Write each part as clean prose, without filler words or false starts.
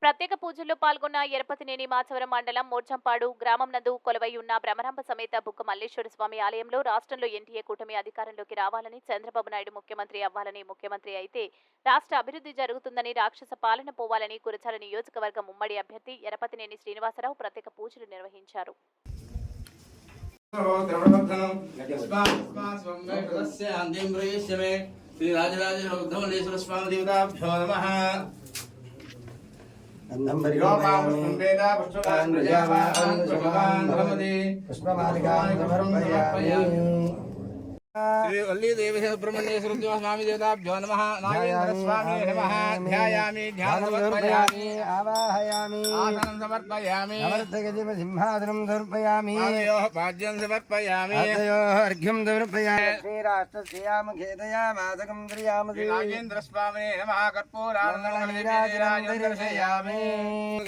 ప్రత్యేక పూజల్లో పాల్గొన్న ఎరపతినేని మాచవరం మండలం మోర్చంపాడు గ్రామం నందు కొలువై ఉన్న బ్రహ్మరాంబ సమేత బుక్క మల్లేశ్వర స్వామి ఆలయంలో రాష్ట్రంలో ఎన్టీఏ కూటమి అధికారంలోకి రావాలని చంద్రబాబు నాయుడు ముఖ్యమంత్రి అవ్వాలని ముఖ్యమంత్రి అయితే రాష్ట్ర అభివృద్ధి జరుగుతుందని రాక్షస పాలన పోవాలని కురచాల నియోజకవర్గం ఉమ్మడి అభ్యర్థి ఎరపతినేని శ్రీనివాసరావు ప్రత్యేక పూజలు నిర్వహించారు. श्री वल्ली देवी सुब्रह्मण्येश्वर स्वामी देवताभ्यो नमः। नागेन्द्र स्वामी नमः। ध्यायामि ध्यानं समर्पयामि आवाहयामि आसनं समर्पयामि नवरत्नगदिव सिंहासनं समर्पयामि आदयोः पाद्यं समर्पयामि आदयोः अर्घ्यं समर्पयामि श्रीराष्ट्रस्याम खेदयामासकं क्रियामि नागेन्द्र स्वामी नमः। कर्पूरानन्दं दर्शयामि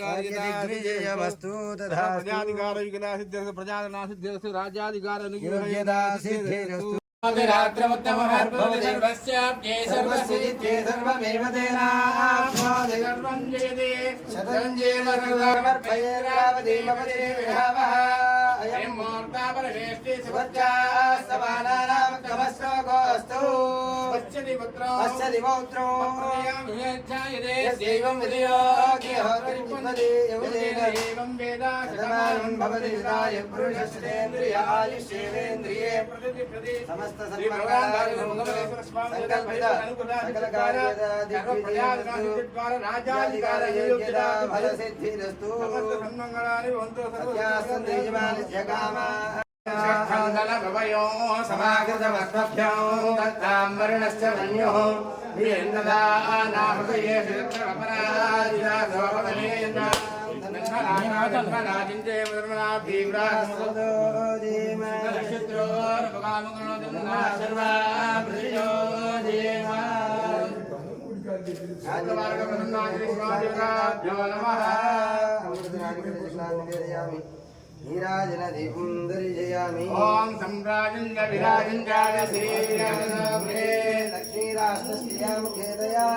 कार्यदिग्विजयमस्तु तथा प्रजाधिकार विघ्नसिद्ध्यस्तु प्रजानासिद्ध्यस्तु राज्याधिकार अनुग्रहदा सिद्ध्यस्तु सर्वमेव तेनाप्नोति सर्वं जयते शतञ्जेव सर्वमर्पयेरावदेवपदे विभावः अयं मूर्ता परमेष्टि सुभद्रास्तवानानां क्रमश्लोकोऽस्तु पश्यति पौत्रो देवं विदयोग्यहोत्रिपदे यमुदेन एवं वेद शतमानं भवति विदाय पुरुषस्तेन्द्रिय आयुष्येवेन्द्रिये प्रतिप्रति समस्त ओम सम्राजन्य विराजन्याय श्रीरामग्रे लक्ष्मीराष्ट्रस्याम खेदया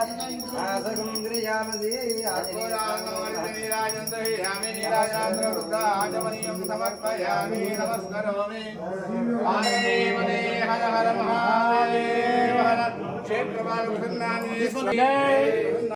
आसगुन्द्रियामदि आपुरानोराजन्तयामि निराजान्द्र रुद्राजमनियं समर्पयामि नमस्करोमि वासुदेवने हर हर महादेव हर क्षेत्रपाल प्रसन्नानि